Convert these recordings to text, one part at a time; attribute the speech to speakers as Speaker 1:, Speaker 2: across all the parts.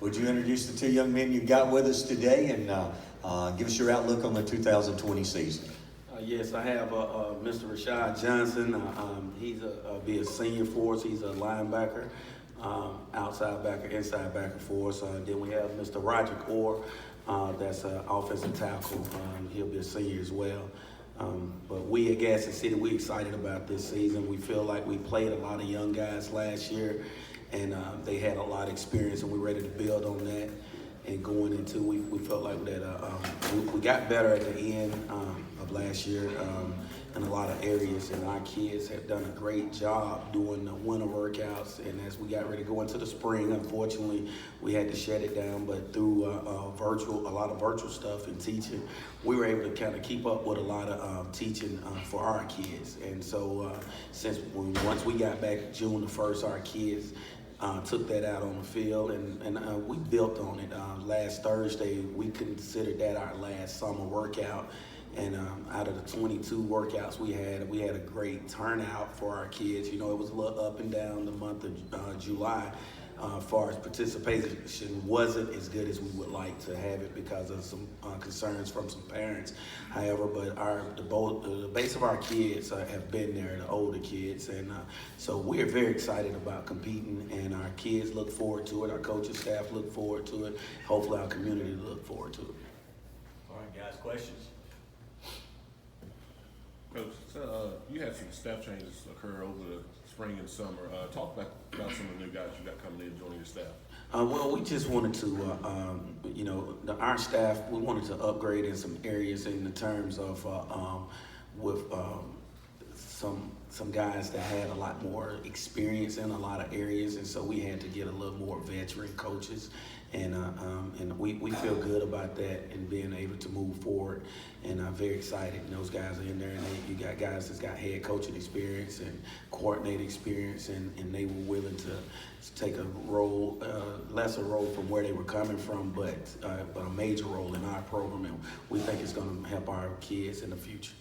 Speaker 1: Would you introduce the two young men you've got with us today and give us your outlook on the 2020 season?
Speaker 2: Yes, I have Mr. Rashad Johnson. He's be a senior for us. He's a linebacker, outside backer, inside backer for us. Then we have Mr. Roger Orr, that's an offensive tackle. He'll be a senior as well. But we at Gadsden City, we're excited about this season. We feel like we played a lot of young guys last year, and they had a lot of experience, and we're ready to build on that. And going into, we felt like that we got better at the end of last year in a lot of areas, and our kids have done a great job doing the winter workouts. And as we got ready to go into the spring, unfortunately, we had to shut it down. But through a lot of virtual stuff and teaching, we were able to kind of keep up with a lot of teaching for our kids. And so once we got back June the 1st, our kids took that out on the field, and we built on it. Last Thursday, we considered that our last summer workout, and out of the 22 workouts we had a great turnout for our kids. You know, it was a little up and down the month of July. As far as participation wasn't as good as we would like to have it because of some concerns from some parents. However, but the base of our kids have been there, the older kids, and so we're very excited about competing, and our kids look forward to it. Our coaching staff look forward to it. Hopefully our community look forward to it.
Speaker 1: All right, guys, questions?
Speaker 3: Coach, so you had some staff changes occur over the spring and summer. Talk about some of the new guys you got coming in joining your staff.
Speaker 2: Well, we just wanted to, our staff, we wanted to upgrade in some areas in the terms of with some guys that had a lot more experience in a lot of areas, and so we had to get a little more veteran coaches, and we feel good about that and being able to move forward, and I'm very excited. And those guys are in there, and you got guys that's got head coaching experience and coordinating experience, and they were willing to take a role, lesser role from where they were coming from, but a major role in our program, and we think it's going to help our kids in the future.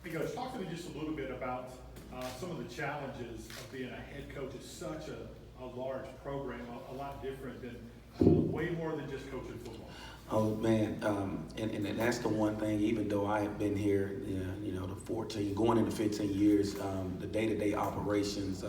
Speaker 4: Hey, Coach, talk to me just a little bit about some of the challenges of being a head coach at such a large program, a lot different than way more than just coaching football.
Speaker 2: Oh man, and that's the one thing. Even though I have been here, going into 15 years, the day-to-day operations,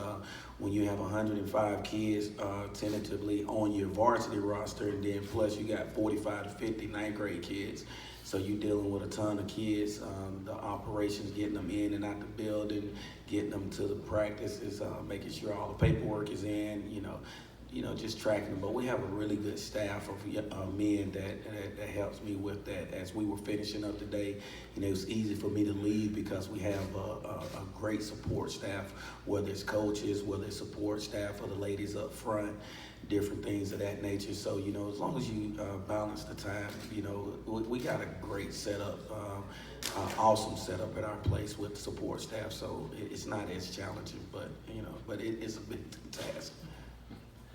Speaker 2: when you have 105 kids tentatively on your varsity roster, and then plus you got 45 to 50 ninth grade kids. So you're dealing with a ton of kids. The operations, getting them in and out the building, getting them to the practices, making sure all the paperwork is in, just tracking them. But we have a really good staff of men that helps me with that. As we were finishing up today, it was easy for me to leave because we have a great support staff, whether it's coaches, whether it's support staff or the ladies up front, different things of that nature. So, as long as you balance the time, we got a great setup, awesome setup at our place with support staff. So it's not as challenging, but it is a big task.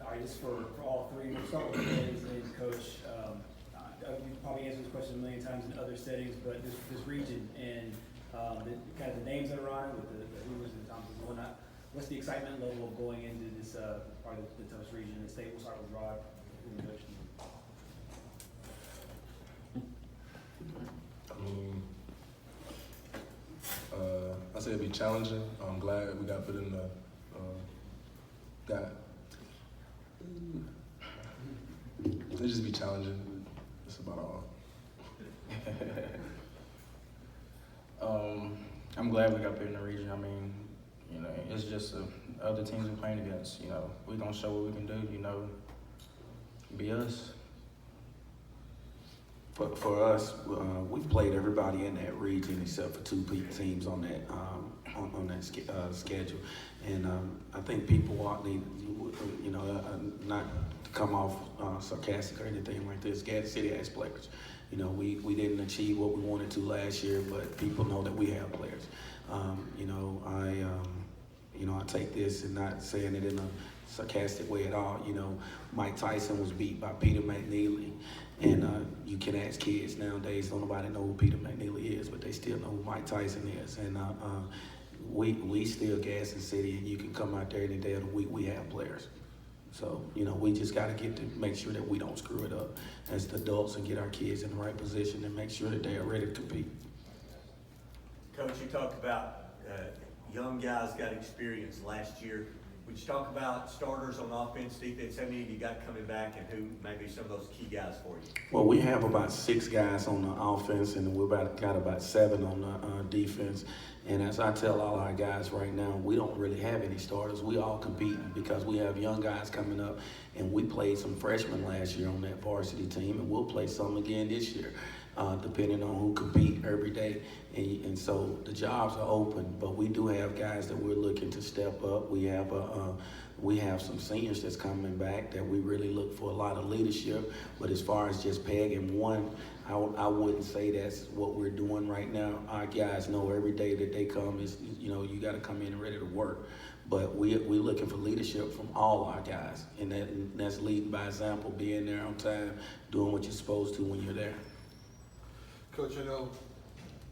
Speaker 5: All right, just for all three, we'll start with Danny's coach. You've probably answered this question a million times in other settings, but this region and the names that are on it with the Hoovers and the Thompsons and whatnot, what's the excitement level of going into this part of the toughest region in the state? We'll start with Rod.
Speaker 6: I say it'd be challenging. I'm glad we got put in the it just be challenging. That's about all.
Speaker 7: I'm glad we got put in the region. I mean, it's just other teams we're playing against. We're gonna show what we can do. Be us.
Speaker 2: For us, we've played everybody in that region except for two teams on that on that schedule, and I think people need, not to come off sarcastic or anything like this. Gadsden City has players. We didn't achieve what we wanted to last year, but people know that we have players. I take this and not saying it in a sarcastic way at all. Mike Tyson was beat by Peter McNeely, and you can ask kids nowadays, don't nobody know who Peter McNeely is, but they still know who Mike Tyson is. And we still Gadsden City, and you can come out there any day of the week. We have players. So, you know, we just gotta get to make sure that we don't screw it up as the adults and get our kids in the right position and make sure that they are ready to compete.
Speaker 1: Coach, you talked about young guys got experience last year. Would you talk about starters on offense, defense? How many of you got coming back, and who may be some of those key guys for you?
Speaker 2: Well, we have about 6 guys on the offense, and we've got about 7 on the defense. And as I tell all our guys right now, we don't really have any starters. We all competing because we have young guys coming up, and we played some freshmen last year on that varsity team, and we'll play some again this year, depending on who compete every day. And so the jobs are open, but we do have guys that we're looking to step up. We have some seniors that's coming back that we really look for a lot of leadership. But as far as just pegging one, I wouldn't say that's what we're doing right now. Our guys know every day that they come is, you know, you got to come in and ready to work. But we're looking for leadership from all our guys, and that's leading by example, being there on time, doing what you're supposed to when you're there.
Speaker 8: Coach, I know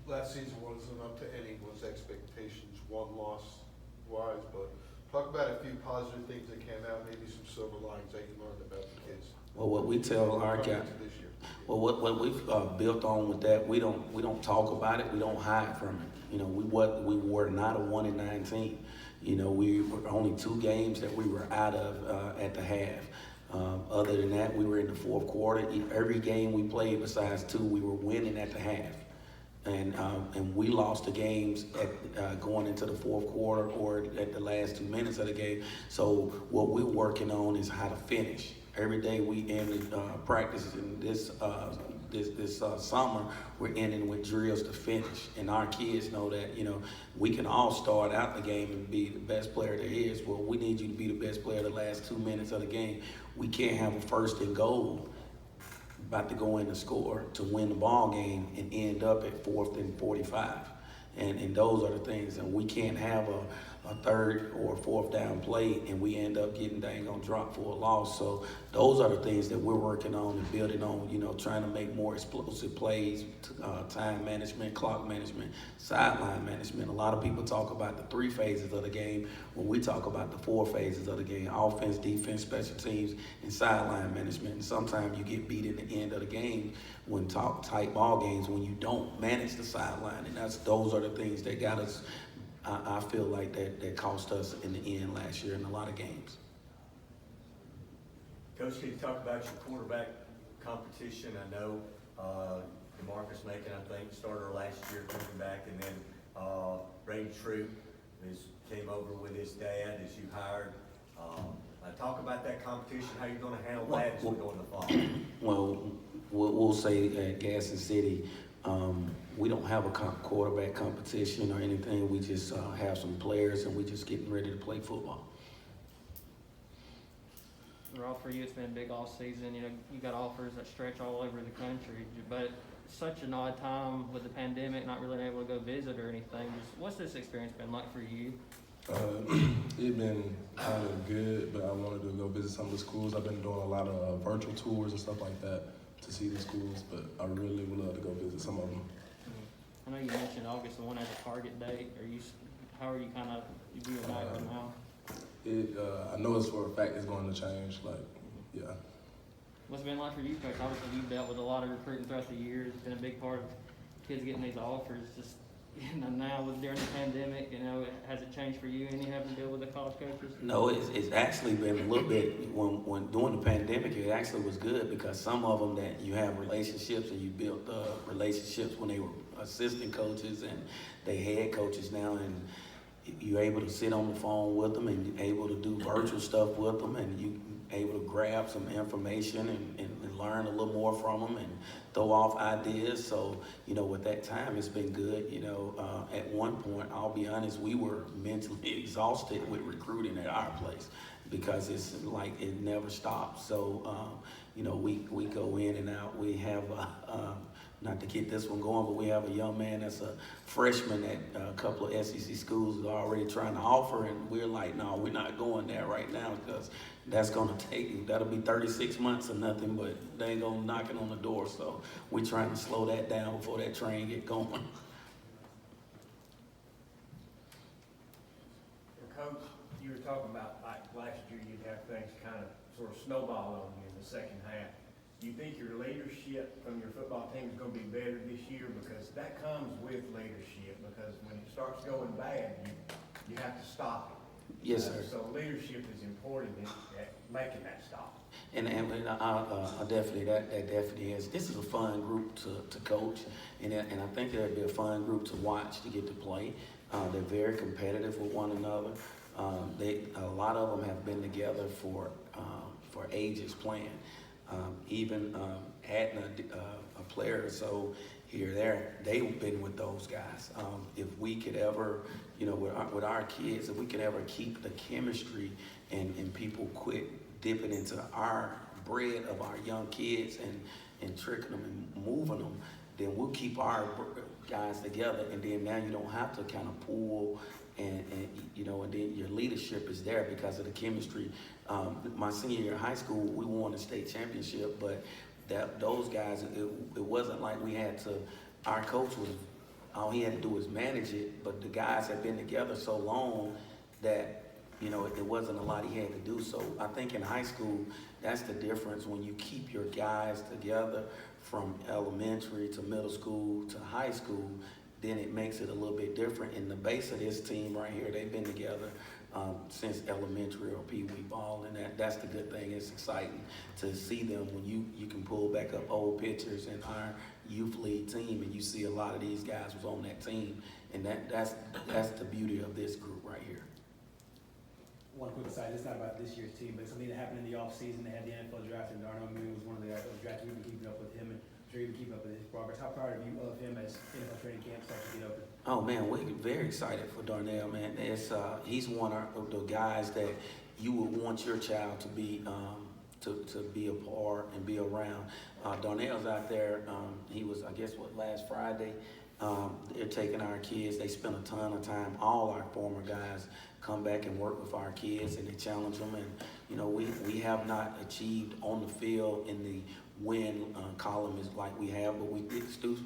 Speaker 8: last season wasn't up to anyone's expectations, one loss wise, but talk about a few positive things that came out, maybe some silver linings that you learned about the kids.
Speaker 2: Well, what we tell our guys, well, what we've built on with that, we don't talk about it, we don't hide from it. You know, we were not a 1-9 team. You know, we were only 2 games that we were out of at the half. Other than that, we were in the fourth quarter. Every game we played besides 2, we were winning at the half. And we lost the games at going into the fourth quarter or at the last 2 minutes of the game. So what we're working on is how to finish. Every day we end practice in this summer, we're ending with drills to finish. And our kids know that, you know, we can all start out the game and be the best player there is. Well, we need you to be the best player the last 2 minutes of the game. We can't have a 1st and goal about to go in to score to win the ball game and end up at 4th and 45. And those are the things, and we can't have a 3rd or 4th down play and we end up getting dang on drop for a loss. So those are the things that we're working on and building on, you know, trying to make more explosive plays, time management, clock management, sideline management. A lot of people talk about the 3 phases of the game when we talk about the 4 phases of the game: offense, defense, special teams, and sideline management. And sometimes you get beat in the end of the game when tight ball games when you don't manage the sideline. And those are the things that got us, I feel like that cost us in the end last year in a lot of games.
Speaker 1: Coach, can you talk about your quarterback competition? I know DeMarcus Macon, I think, starter last year coming back, and then Brady Troop came over with his dad as you hired. Talk about that competition, how you're going to handle that as we go in the fall.
Speaker 2: Well, we'll say at Gadsden City, we don't have a quarterback competition or anything. We just have some players, and we're just getting ready to play football.
Speaker 9: Rob, for you, it's been a big off season. You know, you got offers that stretch all over the country, but such an odd time with the pandemic, not really able to go visit or anything. What's this experience been like for you?
Speaker 6: It's been kind of good, but I wanted to go visit some of the schools. I've been doing a lot of virtual tours and stuff like that to see the schools, but I really would love to go visit some of them.
Speaker 9: I know you mentioned August the 1 as a target date. How are you kind of viewing that right now?
Speaker 6: I know it's for a fact it's going to change. Yeah.
Speaker 9: What's it been like for you, Coach? Obviously, you've dealt with a lot of recruiting throughout the years. It's been a big part of kids getting these offers. Just now during the pandemic, you know, has it changed for you? Any having to deal with the college coaches?
Speaker 2: No, it's actually been a little bit, when during the pandemic, it actually was good because some of them that you have relationships and you built relationships when they were assistant coaches and they head coaches now, and you're able to sit on the phone with them and you're able to do virtual stuff with them, and you able to grab some information and learn a little more from them and throw off ideas. So, you know, with that time, it's been good. You know, at one point, I'll be honest, we were mentally exhausted with recruiting at our place because it's like it never stops. So, you know, we go in and out. We have not to get this one going, but we have a young man that's a freshman at a couple of SEC schools are already trying to offer, and we're like, no, we're not going there right now because that'll be 36 months or nothing, but they ain't gonna knock it on the door. So we're trying to slow that down before that train get going.
Speaker 10: Coach, you were talking about like last year you'd have things kind of sort of snowball on you in the second half. Do you think your leadership from your football team is going to be better this year? Because that comes with leadership, because when it starts going bad, you have to stop it.
Speaker 2: Yes, sir.
Speaker 10: So leadership is important at making that stop.
Speaker 2: And definitely, that definitely is. This is a fun group to coach, and I think it'll be a fun group to watch, to get to play. They're very competitive with one another. A lot of them have been together for ages playing. Even adding a player or so here or there, they've been with those guys. If we could ever, with our kids, if we could ever keep the chemistry and people quit dipping into our bread of our young kids and tricking them and moving them, then we'll keep our guys together, and then now you don't have to kind of pull and then your leadership is there because of the chemistry. My senior year of high school, we won the state championship, but those guys, it wasn't like we had to, our coach was, all he had to do was manage it, but the guys had been together so long that, it wasn't a lot he had to do. So I think in high school, that's the difference. When you keep your guys together from elementary to middle school to high school, then it makes it a little bit different. And the base of this team right here, they've been together since elementary or Pee Wee ball, and that's the good thing. It's exciting to see them when you can pull back up old pictures in our youth league team, and you see a lot of these guys was on that team, and that's the beauty of this group right here.
Speaker 5: One quick aside, it's not about this year's team, but something that happened in the offseason. They had the NFL draft, and Darnell Moon was one of the drafts. We've been keeping up with him, and I'm sure you've been keeping up with his progress. How proud are you of him as NFL training camp starts to get open?
Speaker 2: Oh man, we're very excited for Darnell, man. He's one of the guys that you would want your child to be to be a part and be around. Darnell's out there. He was, I guess, last Friday. They're taking our kids. They spend a ton of time. All our former guys come back and work with our kids, and they challenge them. And we have not achieved on the field in the win column is like we have, but we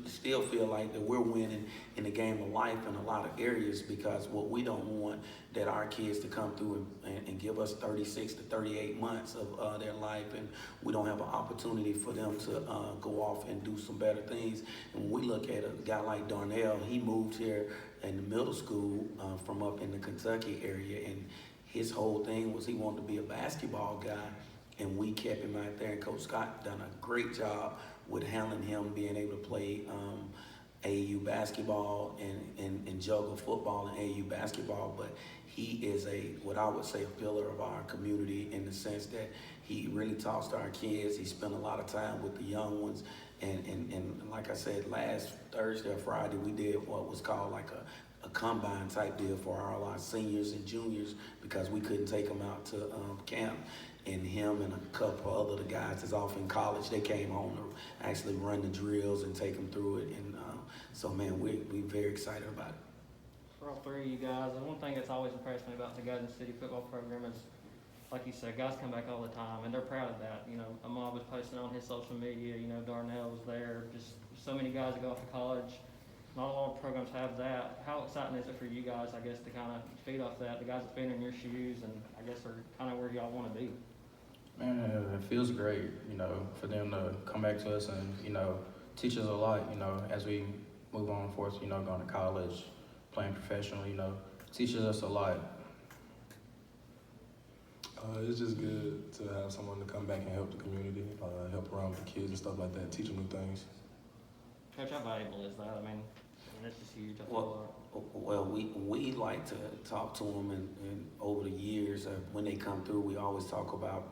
Speaker 2: still feel like that we're winning in the game of life in a lot of areas, because what we don't want that our kids to come through and give us 36 to 38 months of their life, and we don't have an opportunity for them to go off and do some better things. And when we look at a guy like Darnell, he moved here in the middle school from up in the Kentucky area, and his whole thing was he wanted to be a basketball guy. And we kept him out there, and Coach Scott done a great job with handling him, being able to play AAU basketball and juggle football and AAU basketball. But he is what I would say, a pillar of our community, in the sense that he really talks to our kids. He spent a lot of time with the young ones. And like I said, last Thursday or Friday, we did what was called like a combine type deal for all our seniors and juniors, because we couldn't take them out to camp. And him and a couple other the guys that's off in college, they came home to actually run the drills and take them through it. And so, man, we're very excited about it.
Speaker 9: For all three of you guys, and one thing that's always impressed me about the Gadsden City football program is, like you said, guys come back all the time, and they're proud of that. Ahmad was posting on his social media, Darnell was there. Just so many guys that go off to college. Not a lot of programs have that. How exciting is it for you guys, I guess, to kind of feed off that, the guys that's been in your shoes, and I guess are kind of where y'all want to be?
Speaker 7: Man, it feels great, for them to come back to us and, teach us a lot, as we move on forth, going to college, playing professionally, teaches us a lot.
Speaker 6: It's just good to have someone to come back and help the community, help around with the kids and stuff like that, teach them new things.
Speaker 9: Coach, how valuable is that? I mean, that's just huge. I feel
Speaker 2: Well, we like to talk to them, and over the years, when they come through, we always talk about,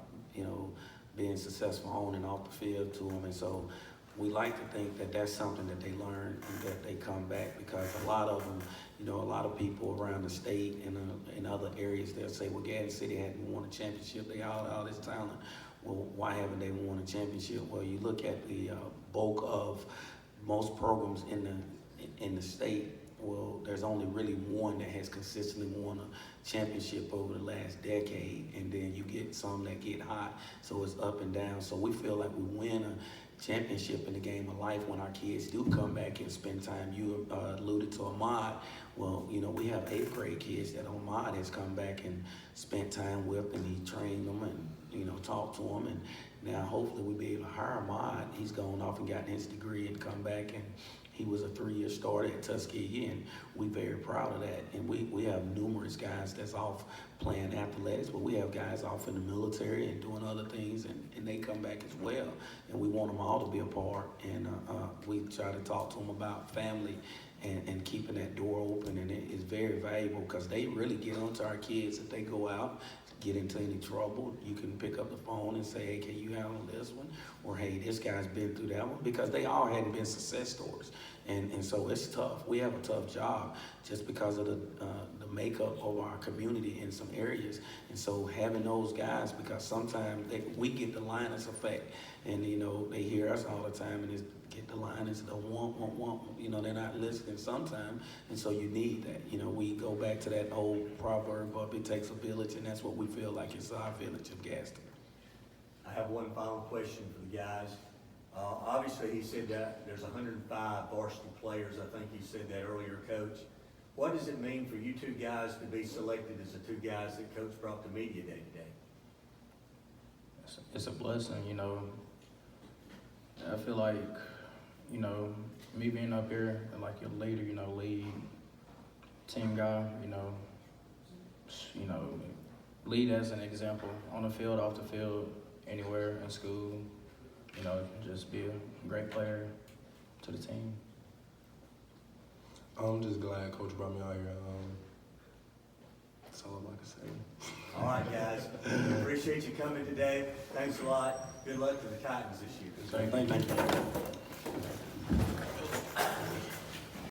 Speaker 2: being successful on and off the field to them. And so we like to think that that's something that they learn and that they come back, because a lot of them, a lot of people around the state and in other areas, they'll say, well, Gadsden City hadn't won a championship. They all this talent. Well, why haven't they won a championship? Well, you look at the bulk of most programs in the state. Well, there's only really one that has consistently won a championship over the last decade, and then you get some that get hot, so it's up and down. So we feel like we win a championship in the game of life when our kids do come back and spend time. You alluded to Ahmad. Well, we have 8th grade kids that Ahmad has come back and spent time with, and he trained them, and talk to him, and now hopefully we'll be able to hire Ahmad. He's gone off and gotten his degree and come back, and he was a 3-year starter at Tuskegee, and we're very proud of that. And we have numerous guys that's off playing athletics, but we have guys off in the military and doing other things, and they come back as well. And we want them all to be a part, and we try to talk to them about family and keeping that door open, and it is very valuable because they really get onto our kids. If they go out, get into any trouble, you can pick up the phone and say, hey, can you handle this one? Or, hey, this guy's been through that one, because they all hadn't been success stories. And so it's tough. We have a tough job just because of the makeup of our community in some areas. And so having those guys, because sometimes we get the Linus effect, and, they hear us all the time, and it's get the Linus, the want, they're not listening sometimes, and so you need that. We go back to that old proverb of it takes a village, and that's what we feel like it's our village of Gadsden.
Speaker 1: I have one final question for the guys. Obviously, he said that there's 105 varsity players. I think you said that earlier, Coach. What does it mean for you two guys to be selected as the two guys that Coach brought to media day today?
Speaker 7: It's a blessing, I feel like, me being up here, like your leader, lead team guy, lead as an example on the field, off the field, anywhere in school, just be a great player to the team.
Speaker 6: I'm just glad Coach brought me out here. That's all I'm to say.
Speaker 1: All right, guys. We appreciate you coming today. Thanks a lot. Good luck to the Titans this year.
Speaker 2: Thank you.